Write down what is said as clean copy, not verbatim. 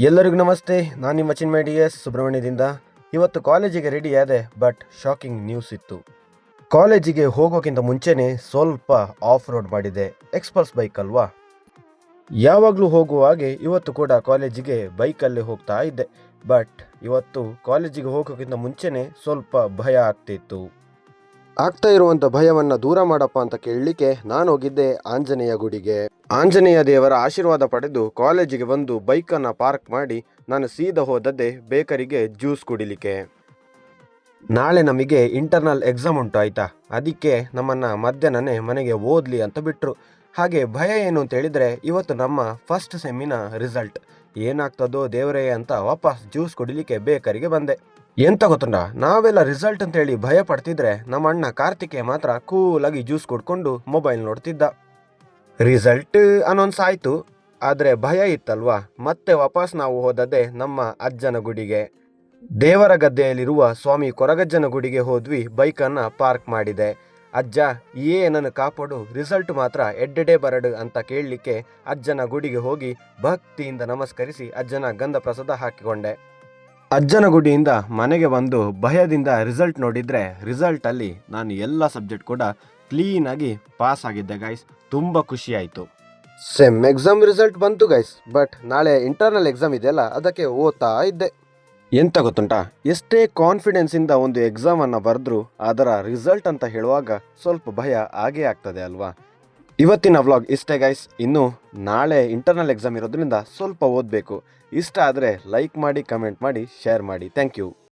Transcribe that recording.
ಎಲ್ಲರಿಗೂ ನಮಸ್ತೆ. ನಾನು ನಿಮ್ಮ ಚಿನ್ಮಯ DS ಸುಬ್ರಹ್ಮಣ್ಯದಿಂದ. ಇವತ್ತು ಕಾಲೇಜಿಗೆ ರೆಡಿ ಆದೆ, ಬಟ್ ಶಾಕಿಂಗ್ ನ್ಯೂಸ್ ಇತ್ತು. ಕಾಲೇಜಿಗೆ ಹೋಗೋಕ್ಕಿಂತ ಮುಂಚೆನೇ ಸ್ವಲ್ಪ ಆಫ್ ರೋಡ್ ಮಾಡಿದೆ. ಎಕ್ಸ್ಪಲ್ಸ್ ಬೈಕ್ ಅಲ್ವಾ, ಯಾವಾಗಲೂ ಹೋಗುವ ಹಾಗೆ ಇವತ್ತು ಕೂಡ ಕಾಲೇಜಿಗೆ ಬೈಕಲ್ಲೇ ಹೋಗ್ತಾ ಇದ್ದೆ. ಬಟ್ ಇವತ್ತು ಕಾಲೇಜಿಗೆ ಹೋಗೋಕ್ಕಿಂತ ಮುಂಚೆನೇ ಸ್ವಲ್ಪ ಭಯ ಆಗ್ತಿತ್ತು. ಆಗ್ತಾ ಇರುವಂಥ ಭಯವನ್ನು ದೂರ ಮಾಡಪ್ಪ ಅಂತ ಕೇಳಲಿಕ್ಕೆ ನಾನು ಹೋಗಿದ್ದೆ ಆಂಜನೇಯ ಗುಡಿಗೆ. ಆಂಜನೇಯ ದೇವರ ಆಶೀರ್ವಾದ ಪಡೆದು ಕಾಲೇಜಿಗೆ ಬಂದು ಬೈಕನ್ನು ಪಾರ್ಕ್ ಮಾಡಿ ನಾನು ಸೀದಾ ಹೋದದ್ದೇ ಬೇಕರಿಗೆ ಜ್ಯೂಸ್ ಕುಡಿಲಿಕ್ಕೆ. ನಾಳೆ ನಮಗೆ ಇಂಟರ್ನಲ್ ಎಕ್ಸಾಮ್ ಉಂಟು ಆಯ್ತಾ, ಅದಕ್ಕೆ ನಮ್ಮನ್ನು ಮಧ್ಯಾಹ್ನನೇ ಮನೆಗೆ ಓದಲಿ ಅಂತ ಬಿಟ್ಟರು. ಹಾಗೆ ಭಯ ಏನು ಅಂತ ಹೇಳಿದರೆ, ಇವತ್ತು ನಮ್ಮ ಫಸ್ಟ್ ಸೆಮ್ಮಿನ ರಿಸಲ್ಟ್ ಏನಾಗ್ತದೋ ದೇವರೇ ಅಂತ ವಾಪಸ್ ಜ್ಯೂಸ್ ಕುಡಿಲಿಕ್ಕೆ ಬೇಕರಿಗೆ ಬಂದೆ. ಎಂತ ಗೊತ್ತುಂಟ, ನಾವೆಲ್ಲ ರಿಸಲ್ಟ್ ಅಂತೇಳಿ ಭಯ ಪಡ್ತಿದ್ರೆ ನಮ್ಮ ಅಣ್ಣ ಕಾರ್ತಿಕೇಯ ಮಾತ್ರ ಕೂಲಾಗಿ ಜ್ಯೂಸ್ ಕುಡ್ಕೊಂಡು ಮೊಬೈಲ್ ನೋಡ್ತಿದ್ದ. ರಿಸಲ್ಟ್ ಅನೌನ್ಸ್ ಆಯಿತು, ಆದರೆ ಭಯ ಇತ್ತಲ್ವಾ. ಮತ್ತೆ ವಾಪಸ್ ನಾವು ಹೋದದ್ದೇ ನಮ್ಮ ಅಜ್ಜನ ಗುಡಿಗೆ. ದೇವರ ಗದ್ದೆಯಲ್ಲಿರುವ ಸ್ವಾಮಿ ಕೊರಗಜ್ಜನ ಗುಡಿಗೆ ಹೋದ್ವಿ. ಬೈಕನ್ನು ಪಾರ್ಕ್ ಮಾಡಿದೆ. ಅಜ್ಜ ನನ್ನ ಕಾಪಾಡು, ರಿಸಲ್ಟ್ ಮಾತ್ರ ಎಡ್ಡೆಡೆ ಬರಡು ಅಂತ ಕೇಳಲಿಕ್ಕೆ ಅಜ್ಜನ ಗುಡಿಗೆ ಹೋಗಿ ಭಕ್ತಿಯಿಂದ ನಮಸ್ಕರಿಸಿ ಅಜ್ಜನ ಗಂಧ ಪ್ರಸಾದ ಹಾಕಿಕೊಂಡೆ. ಅಜ್ಜನ ಗುಡಿಯಿಂದ ಮನೆಗೆ ಬಂದು ಭಯದಿಂದ ರಿಸಲ್ಟ್ ನೋಡಿದರೆ, ರಿಸಲ್ಟಲ್ಲಿ ನಾನು ಎಲ್ಲ ಸಬ್ಜೆಕ್ಟ್ ಕೂಡ ಕ್ಲೀನಾಗಿ ಪಾಸ್ ಆಗಿದ್ದೆ ಗೈಸ್. ತುಂಬ ಖುಷಿ ಆಯಿತು. ಸೆಮ್ ಎಕ್ಸಾಮ್ ರಿಸಲ್ಟ್ ಬಂತು ಗೈಸ್, ಬಟ್ ನಾಳೆ ಇಂಟರ್ನಲ್ ಎಕ್ಸಾಮ್ ಇದೆಯಲ್ಲ, ಅದಕ್ಕೆ ಓದ್ತಾ ಇದ್ದೆ. ಎಂತ ಗೊತ್ತುಂಟಾ, ಎಷ್ಟೇ ಕಾನ್ಫಿಡೆನ್ಸಿಂದ ಒಂದು ಎಕ್ಸಾಮನ್ನು ಬರೆದ್ರು ಅದರ ರಿಸಲ್ಟ್ ಅಂತ ಹೇಳುವಾಗ ಸ್ವಲ್ಪ ಭಯ ಆಗೇ ಆಗ್ತದೆ ಅಲ್ವಾ. ಇವತ್ತಿನ ವ್ಲಾಗ್ ಇಷ್ಟೇ ಗೈಸ್. ಇನ್ನು ನಾಳೆ ಇಂಟರ್ನಲ್ ಎಕ್ಸಾಮ್ ಇರೋದ್ರಿಂದ ಸ್ವಲ್ಪ ಓದಬೇಕು. ಇಷ್ಟ ಆದರೆ ಲೈಕ್ ಮಾಡಿ, ಕಮೆಂಟ್ ಮಾಡಿ, ಶೇರ್ ಮಾಡಿ. Thank you.